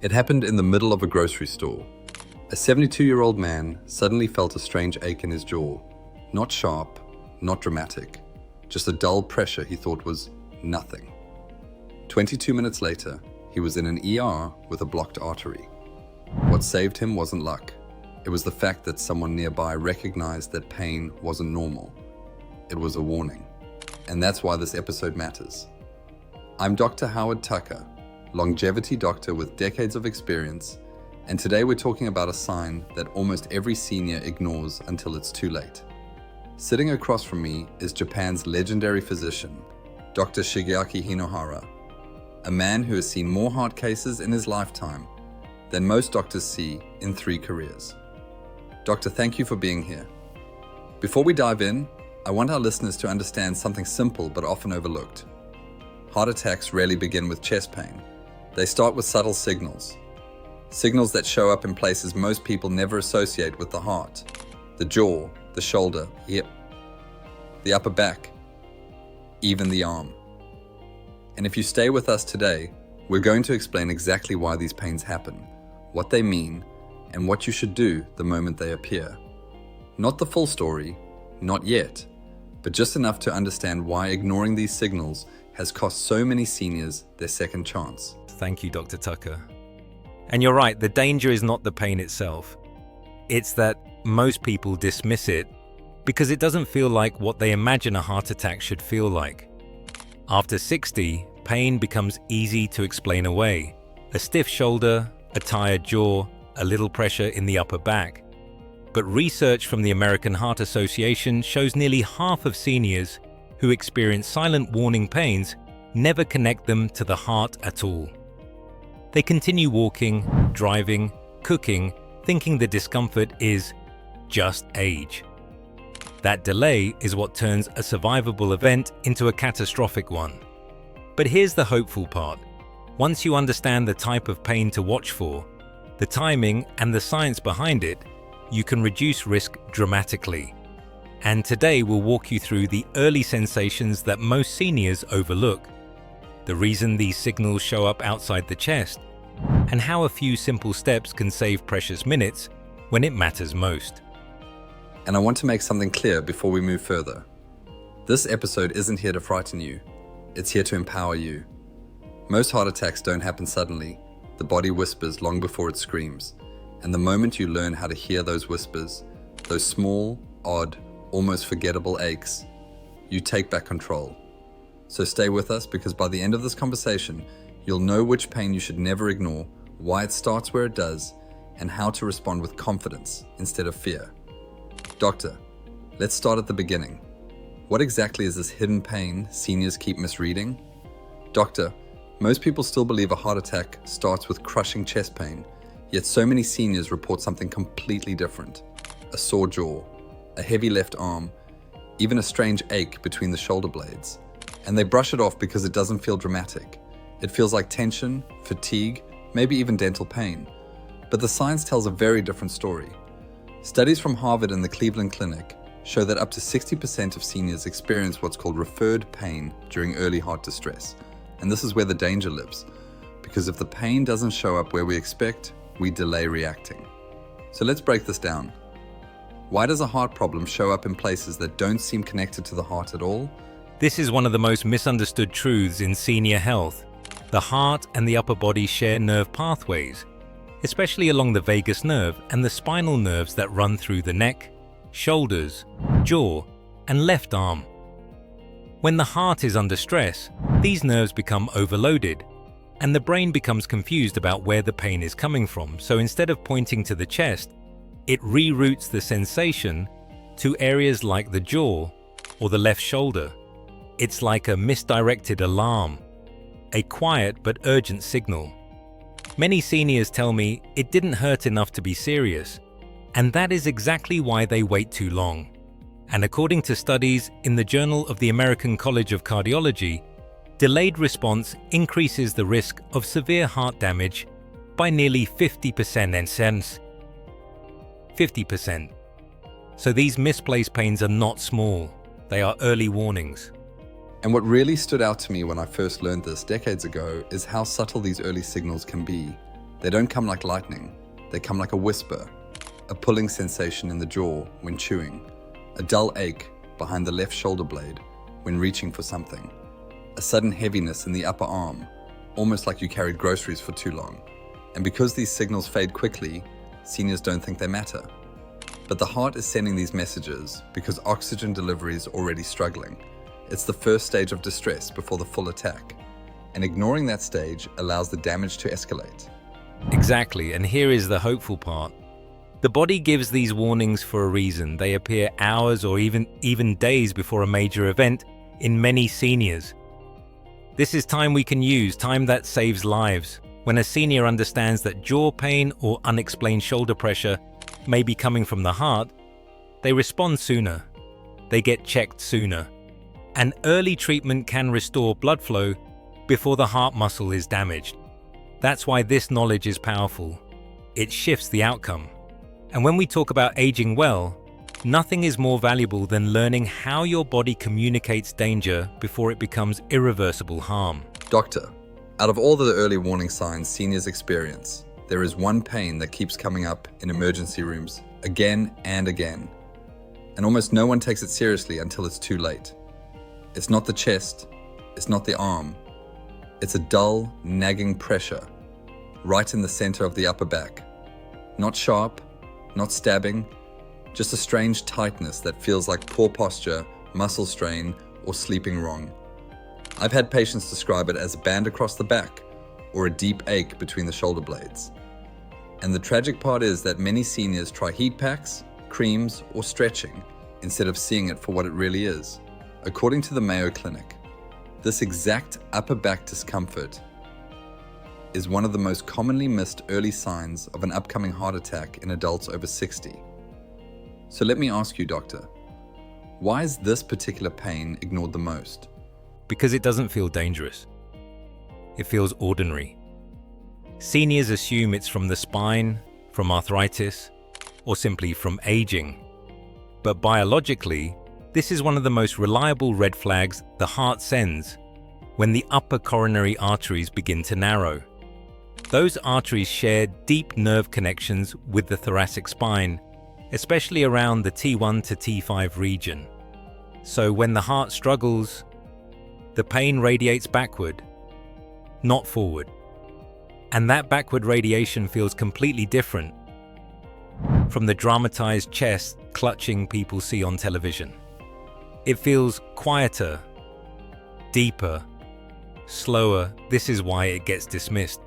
It happened in the middle of a grocery store. A 72-year-old man suddenly felt a strange ache in his jaw. Not sharp, not dramatic, just a dull pressure he thought was nothing. 22 minutes later, he was in an ER with a blocked artery. What saved him wasn't luck. It was the fact that someone nearby recognized that pain wasn't normal. It was a warning. And that's why this episode matters. I'm Dr. Howard Tucker, longevity doctor with decades of experience, and today we're talking about a sign that almost every senior ignores until it's too late. Sitting across from me is Japan's legendary physician, Dr. Shigeaki Hinohara, a man who has seen more heart cases in his lifetime than most doctors see in 3 careers. Doctor, thank you for being here. Before we dive in, I want our listeners to understand something simple but often overlooked. Heart attacks rarely begin with chest pain. They start with subtle signals that show up in places most people never associate with the heart: the jaw, the shoulder, hip, the upper back, even the arm. And if you stay with us today, we're going to explain exactly why these pains happen, what they mean, and what you should do the moment they appear. Not the full story, not yet, but just enough to understand why ignoring these signals has cost so many seniors their second chance. Thank you, Dr. Tucker. And you're right, the danger is not the pain itself. It's that most people dismiss it because it doesn't feel like what they imagine a heart attack should feel like. After 60, pain becomes easy to explain away. A stiff shoulder, a tired jaw, a little pressure in the upper back. But research from the American Heart Association shows nearly half of seniors who experience silent warning pains never connect them to the heart at all. They continue walking, driving, cooking, thinking the discomfort is just age. That delay is what turns a survivable event into a catastrophic one. But here's the hopeful part. Once you understand the type of pain to watch for, the timing and the science behind it, you can reduce risk dramatically. And today we'll walk you through the early sensations that most seniors overlook, the reason these signals show up outside the chest, and how a few simple steps can save precious minutes when it matters most. And I want to make something clear before we move further. This episode isn't here to frighten you, it's here to empower you. Most heart attacks don't happen suddenly. The body whispers long before it screams. And the moment you learn how to hear those whispers, those small, odd, almost forgettable aches, you take back control. So stay with us, because by the end of this conversation, you'll know which pain you should never ignore, why it starts where it does, and how to respond with confidence instead of fear. Doctor, let's start at the beginning. What exactly is this hidden pain seniors keep misreading? Doctor, most people still believe a heart attack starts with crushing chest pain, yet so many seniors report something completely different. A sore jaw, a heavy left arm, even a strange ache between the shoulder blades. And they brush it off because it doesn't feel dramatic. It feels like tension, fatigue, maybe even dental pain. But the science tells a very different story. Studies from Harvard and the Cleveland Clinic show that up to 60% of seniors experience what's called referred pain during early heart distress. And this is where the danger lives, because if the pain doesn't show up where we expect, we delay reacting. So let's break this down. Why does a heart problem show up in places that don't seem connected to the heart at all? This is one of the most misunderstood truths in senior health. The heart and the upper body share nerve pathways, especially along the vagus nerve and the spinal nerves that run through the neck, shoulders, jaw, and left arm. When the heart is under stress, these nerves become overloaded, and the brain becomes confused about where the pain is coming from. So instead of pointing to the chest, it reroutes the sensation to areas like the jaw or the left shoulder. It's like a misdirected alarm, a quiet but urgent signal. Many seniors tell me it didn't hurt enough to be serious, and that is exactly why they wait too long. And according to studies in the Journal of the American College of Cardiology, delayed response increases the risk of severe heart damage by nearly 50% and cents. 50%. So these misplaced pains are not small, they are early warnings. And what really stood out to me when I first learned this decades ago is how subtle these early signals can be. They don't come like lightning, they come like a whisper, a pulling sensation in the jaw when chewing, a dull ache behind the left shoulder blade when reaching for something, a sudden heaviness in the upper arm, almost like you carried groceries for too long. And because these signals fade quickly, seniors don't think they matter. But the heart is sending these messages because oxygen delivery is already struggling. It's the first stage of distress before the full attack. And ignoring that stage allows the damage to escalate. Exactly, and here is the hopeful part. The body gives these warnings for a reason. They appear hours or even days before a major event in many seniors. This is time we can use, time that saves lives. When a senior understands that jaw pain or unexplained shoulder pressure may be coming from the heart, they respond sooner. They get checked sooner. And early treatment can restore blood flow before the heart muscle is damaged. That's why this knowledge is powerful. It shifts the outcome. And when we talk about aging well, nothing is more valuable than learning how your body communicates danger before it becomes irreversible harm. Doctor, out of all the early warning signs seniors experience, there is one pain that keeps coming up in emergency rooms again and again. And almost no one takes it seriously until it's too late. It's not the chest, it's not the arm. It's a dull, nagging pressure right in the center of the upper back. Not sharp, not stabbing, just a strange tightness that feels like poor posture, muscle strain, or sleeping wrong. I've had patients describe it as a band across the back or a deep ache between the shoulder blades. And the tragic part is that many seniors try heat packs, creams, or stretching instead of seeing it for what it really is. According to the Mayo Clinic, this exact upper back discomfort is one of the most commonly missed early signs of an upcoming heart attack in adults over 60. So let me ask you, doctor, why is this particular pain ignored the most? Because it doesn't feel dangerous. It feels ordinary. Seniors assume it's from the spine, from arthritis, or simply from aging. But biologically, this is one of the most reliable red flags the heart sends when the upper coronary arteries begin to narrow. Those arteries share deep nerve connections with the thoracic spine, especially around the T1 to T5 region. So when the heart struggles, the pain radiates backward, not forward. And that backward radiation feels completely different from the dramatized chest clutching people see on television. It feels quieter, deeper, slower. This is why it gets dismissed.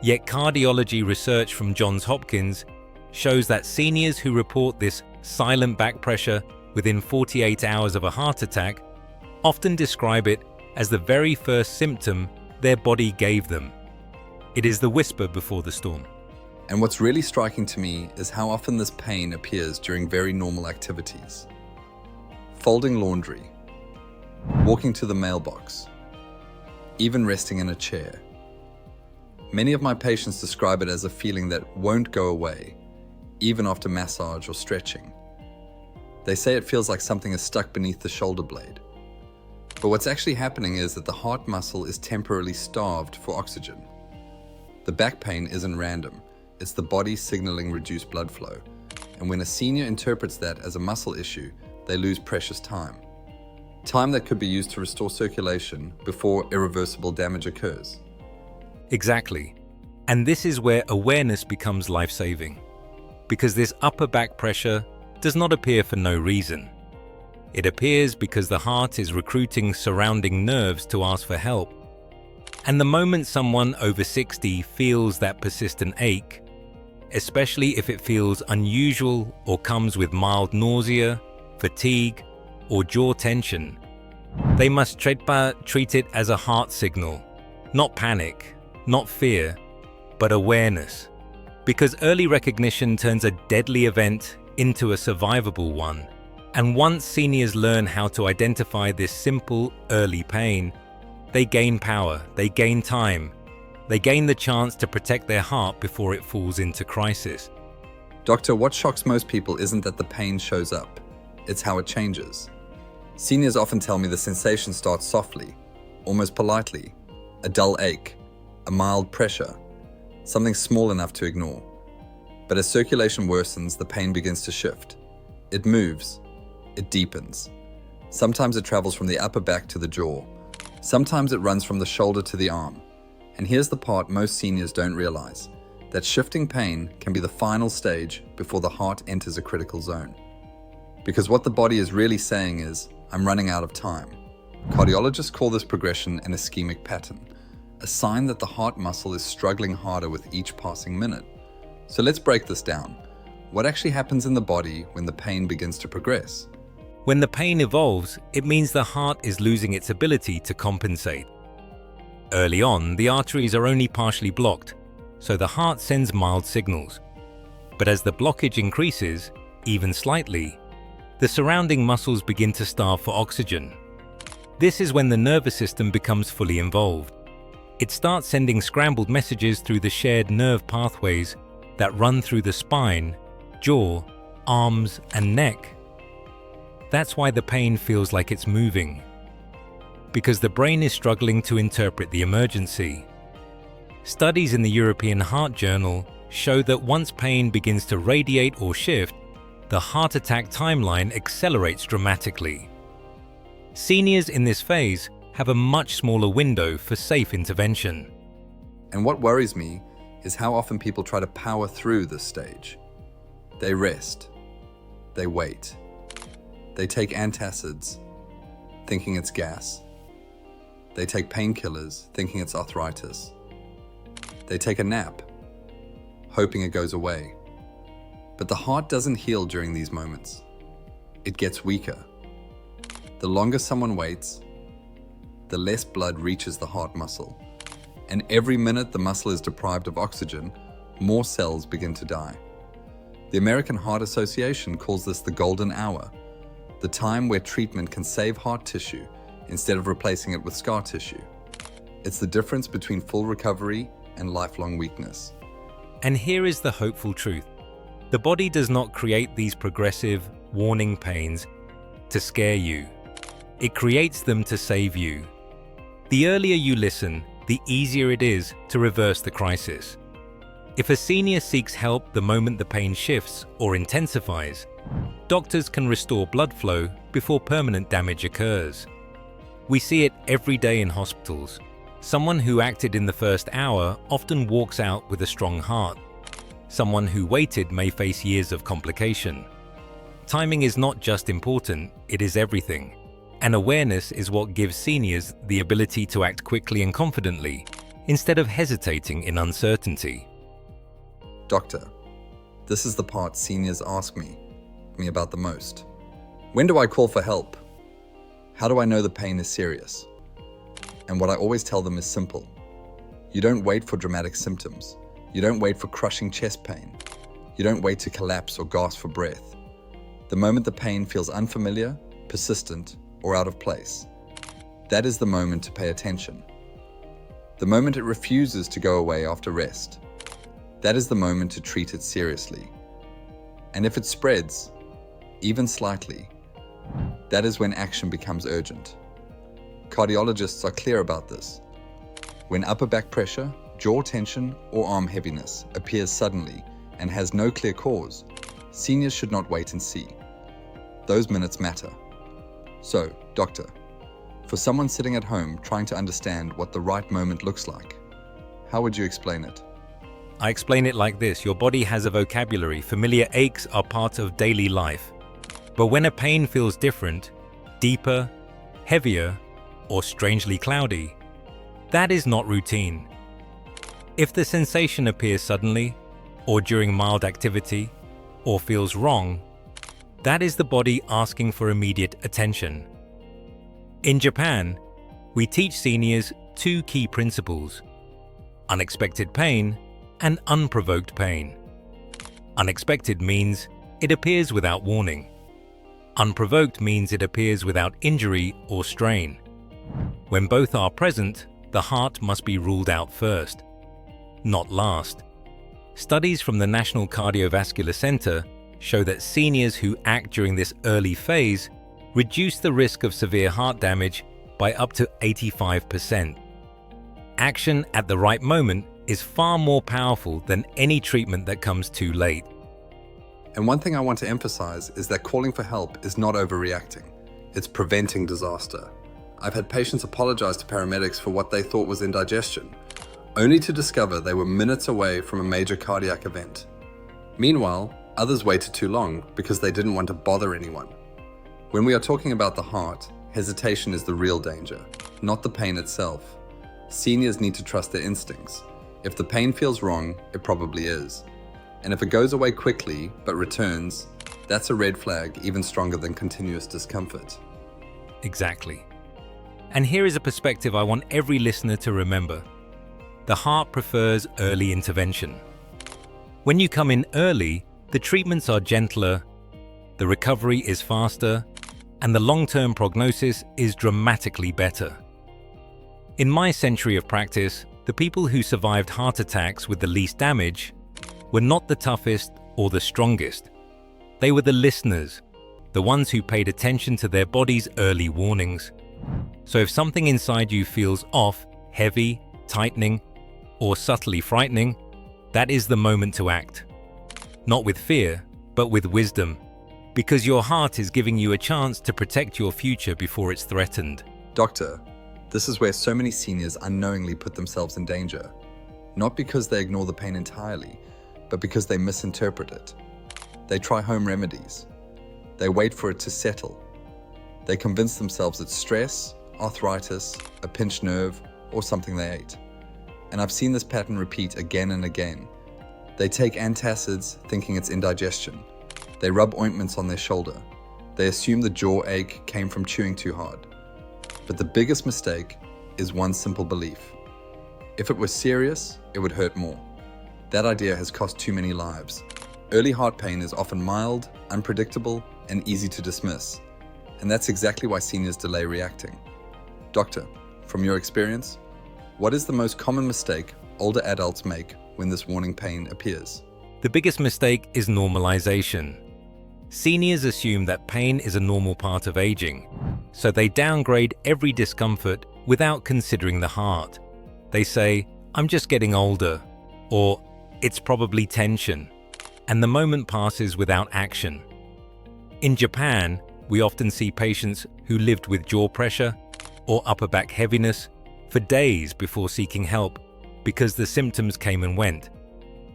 Yet cardiology research from Johns Hopkins shows that seniors who report this silent back pressure within 48 hours of a heart attack often describe it as the very first symptom their body gave them. It is the whisper before the storm. And what's really striking to me is how often this pain appears during very normal activities. Folding laundry, walking to the mailbox, even resting in a chair. Many of my patients describe it as a feeling that won't go away, even after massage or stretching. They say it feels like something is stuck beneath the shoulder blade. But what's actually happening is that the heart muscle is temporarily starved for oxygen. The back pain isn't random. It's the body signaling reduced blood flow. And when a senior interprets that as a muscle issue, they lose precious time. Time that could be used to restore circulation before irreversible damage occurs. Exactly. And this is where awareness becomes life-saving. Because this upper back pressure does not appear for no reason. It appears because the heart is recruiting surrounding nerves to ask for help. And the moment someone over 60 feels that persistent ache, especially if it feels unusual or comes with mild nausea, fatigue, or jaw tension, they must treat it as a heart signal, not panic, not fear, but awareness. Because early recognition turns a deadly event into a survivable one. And once seniors learn how to identify this simple, early pain, they gain power, they gain time, they gain the chance to protect their heart before it falls into crisis. Doctor, what shocks most people isn't that the pain shows up, it's how it changes. Seniors often tell me the sensation starts softly, almost politely, a dull ache, a mild pressure, something small enough to ignore. But as circulation worsens, the pain begins to shift. It moves. It deepens. Sometimes it travels from the upper back to the jaw. Sometimes it runs from the shoulder to the arm. And here's the part most seniors don't realize, that shifting pain can be the final stage before the heart enters a critical zone. Because what the body is really saying is, I'm running out of time. Cardiologists call this progression an ischemic pattern, a sign that the heart muscle is struggling harder with each passing minute. So let's break this down. What actually happens in the body when the pain begins to progress? When the pain evolves, it means the heart is losing its ability to compensate. Early on, the arteries are only partially blocked, so the heart sends mild signals. But as the blockage increases, even slightly, the surrounding muscles begin to starve for oxygen. This is when the nervous system becomes fully involved. It starts sending scrambled messages through the shared nerve pathways that run through the spine, jaw, arms, and neck. That's why the pain feels like it's moving, because the brain is struggling to interpret the emergency. Studies in the European Heart Journal show that once pain begins to radiate or shift, the heart attack timeline accelerates dramatically. Seniors in this phase have a much smaller window for safe intervention. And what worries me is how often people try to power through this stage. They rest. They wait. They take antacids, thinking it's gas. They take painkillers, thinking it's arthritis. They take a nap, hoping it goes away. But the heart doesn't heal during these moments. It gets weaker. The longer someone waits, the less blood reaches the heart muscle. And every minute the muscle is deprived of oxygen, more cells begin to die. The American Heart Association calls this the golden hour, the time where treatment can save heart tissue instead of replacing it with scar tissue. It's the difference between full recovery and lifelong weakness. And here is the hopeful truth. The body does not create these progressive, warning pains to scare you. It creates them to save you. The earlier you listen, the easier it is to reverse the crisis. If a senior seeks help the moment the pain shifts or intensifies, doctors can restore blood flow before permanent damage occurs. We see it every day in hospitals. Someone who acted in the first hour often walks out with a strong heart. Someone who waited may face years of complication. Timing is not just important, it is everything. And awareness is what gives seniors the ability to act quickly and confidently, instead of hesitating in uncertainty. Doctor, this is the part seniors ask me about the most. When do I call for help? How do I know the pain is serious? And what I always tell them is simple. You don't wait for dramatic symptoms. You don't wait for crushing chest pain. You don't wait to collapse or gasp for breath. The moment the pain feels unfamiliar, persistent, or out of place, that is the moment to pay attention. The moment it refuses to go away after rest, that is the moment to treat it seriously. And if it spreads, even slightly, that is when action becomes urgent. Cardiologists are clear about this. When upper back pressure, jaw tension, or arm heaviness appears suddenly and has no clear cause, seniors should not wait and see. Those minutes matter. So, doctor, for someone sitting at home trying to understand what the right moment looks like, how would you explain it? I explain it like this. Your body has a vocabulary. Familiar aches are part of daily life. But when a pain feels different, deeper, heavier, or strangely cloudy, that is not routine. If the sensation appears suddenly, or during mild activity, or feels wrong, that is the body asking for immediate attention. In Japan, we teach seniors two key principles: unexpected pain and unprovoked pain. Unexpected means it appears without warning. Unprovoked means it appears without injury or strain. When both are present, the heart must be ruled out first, not last. Studies from the National Cardiovascular Center show that seniors who act during this early phase reduce the risk of severe heart damage by up to 85%. Action at the right moment is far more powerful than any treatment that comes too late. And one thing I want to emphasize is that calling for help is not overreacting. It's preventing disaster. I've had patients apologize to paramedics for what they thought was indigestion, only to discover they were minutes away from a major cardiac event. Meanwhile, others waited too long because they didn't want to bother anyone. When we are talking about the heart, hesitation is the real danger, not the pain itself. Seniors need to trust their instincts. If the pain feels wrong, it probably is. And if it goes away quickly but returns, that's a red flag even stronger than continuous discomfort. Exactly. And here is a perspective I want every listener to remember. The heart prefers early intervention. When you come in early, the treatments are gentler, the recovery is faster, and the long-term prognosis is dramatically better. In my century of practice, the people who survived heart attacks with the least damage were not the toughest or the strongest. They were the listeners, the ones who paid attention to their body's early warnings. So if something inside you feels off, heavy, tightening, or subtly frightening, that is the moment to act. Not with fear, but with wisdom, because your heart is giving you a chance to protect your future before it's threatened. Doctor, this is where so many seniors unknowingly put themselves in danger. Not because they ignore the pain entirely, but because they misinterpret it. They try home remedies. They wait for it to settle. They convince themselves it's stress, arthritis, a pinched nerve, or something they ate. And I've seen this pattern repeat again and again. They take antacids thinking it's indigestion. They rub ointments on their shoulder. They assume the jaw ache came from chewing too hard. But the biggest mistake is one simple belief. If it was serious, it would hurt more. That idea has cost too many lives. Early heart pain is often mild, unpredictable, and easy to dismiss. And that's exactly why seniors delay reacting. Doctor, from your experience, what is the most common mistake older adults make when this warning pain appears? The biggest mistake is normalization. Seniors assume that pain is a normal part of aging, so they downgrade every discomfort without considering the heart. They say, "I'm just getting older," or "it's probably tension," and the moment passes without action. In Japan, we often see patients who lived with jaw pressure or upper back heaviness for days before seeking help because the symptoms came and went.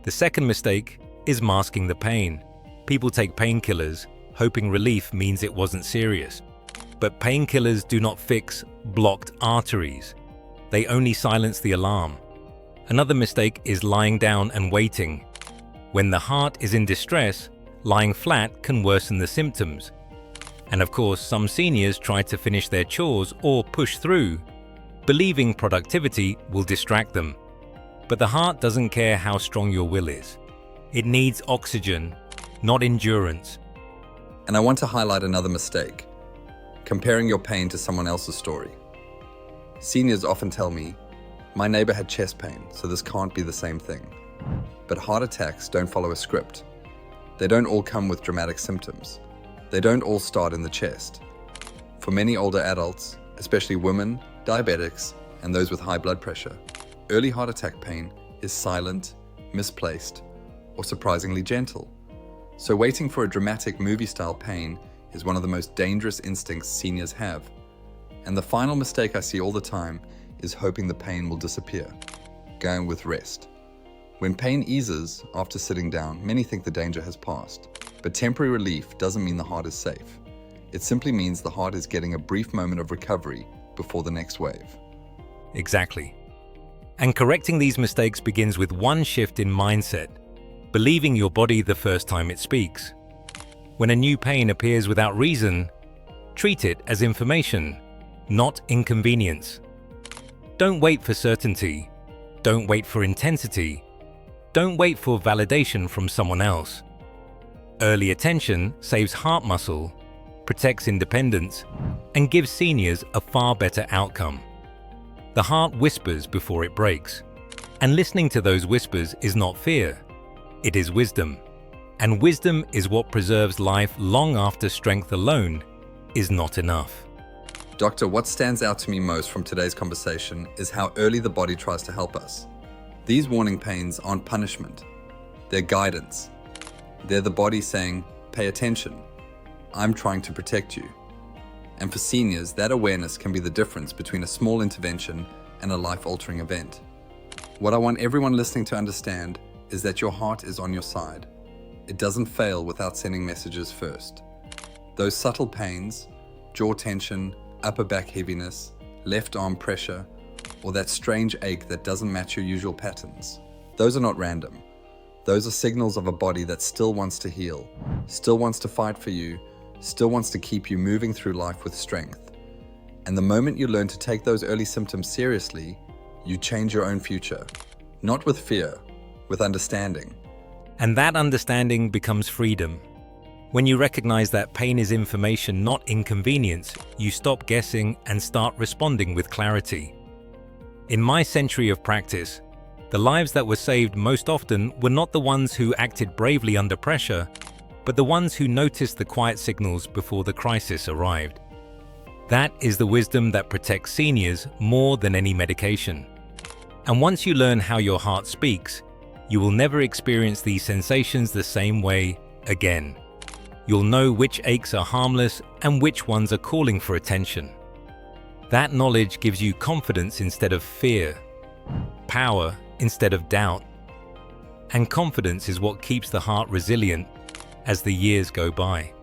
The second mistake is masking the pain. People take painkillers, hoping relief means it wasn't serious. But painkillers do not fix blocked arteries. They only silence the alarm. Another mistake is lying down and waiting. When the heart is in distress, lying flat can worsen the symptoms. And of course, some seniors try to finish their chores or push through, believing productivity will distract them. But the heart doesn't care how strong your will is. It needs oxygen, not endurance. And I want to highlight another mistake: comparing your pain to someone else's story. Seniors often tell me, "My neighbor had chest pain, so this can't be the same thing." But heart attacks don't follow a script. They don't all come with dramatic symptoms. They don't all start in the chest. For many older adults, especially women, diabetics, and those with high blood pressure, early heart attack pain is silent, misplaced, or surprisingly gentle. So waiting for a dramatic movie-style pain is one of the most dangerous instincts seniors have. And the final mistake I see all the time is hoping the pain will disappear, going with rest. When pain eases after sitting down, many think the danger has passed. But temporary relief doesn't mean the heart is safe. It simply means the heart is getting a brief moment of recovery before the next wave. Exactly. And correcting these mistakes begins with one shift in mindset: believing your body the first time it speaks. When a new pain appears without reason, treat it as information, not inconvenience. Don't wait for certainty. Don't wait for intensity. Don't wait for validation from someone else. Early attention saves heart muscle, protects independence, and gives seniors a far better outcome. The heart whispers before it breaks, and listening to those whispers is not fear, it is wisdom. And wisdom is what preserves life long after strength alone is not enough. Doctor, what stands out to me most from today's conversation is how early the body tries to help us. These warning pains aren't punishment. They're guidance. They're the body saying, pay attention. I'm trying to protect you. And for seniors, that awareness can be the difference between a small intervention and a life-altering event. What I want everyone listening to understand is that your heart is on your side. It doesn't fail without sending messages first. Those subtle pains, jaw tension, upper back heaviness, left arm pressure, or that strange ache that doesn't match your usual patterns, those are not random. Those are signals of a body that still wants to heal, still wants to fight for you, still wants to keep you moving through life with strength. And the moment you learn to take those early symptoms seriously, you change your own future. Not with fear, with understanding. And that understanding becomes freedom. When you recognize that pain is information, not inconvenience, you stop guessing and start responding with clarity. In my century of practice, the lives that were saved most often were not the ones who acted bravely under pressure, but the ones who noticed the quiet signals before the crisis arrived. That is the wisdom that protects seniors more than any medication. And once you learn how your heart speaks, you will never experience these sensations the same way again. You'll know which aches are harmless and which ones are calling for attention. That knowledge gives you confidence instead of fear, power instead of doubt. And confidence is what keeps the heart resilient as the years go by.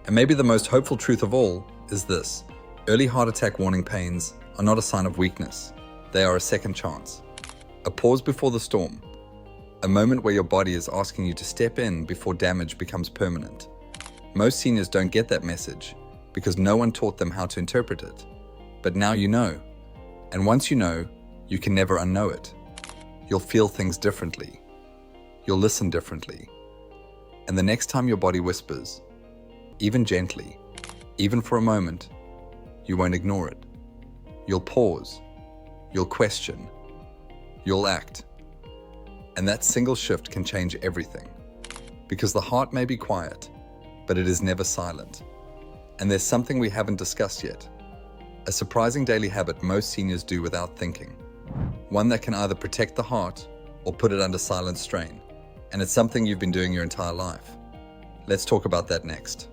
And maybe the most hopeful truth of all is this: early heart attack warning pains are not a sign of weakness. They are a second chance. A pause before the storm. A moment where your body is asking you to step in before damage becomes permanent. Most seniors don't get that message because no one taught them how to interpret it. But now you know. And once you know, you can never unknow it. You'll feel things differently. You'll listen differently. And the next time your body whispers, even gently, even for a moment, you won't ignore it. You'll pause. You'll question. You'll act. And that single shift can change everything. Because the heart may be quiet, but it is never silent. And there's something we haven't discussed yet. A surprising daily habit most seniors do without thinking. One that can either protect the heart or put it under silent strain. And it's something you've been doing your entire life. Let's talk about that next.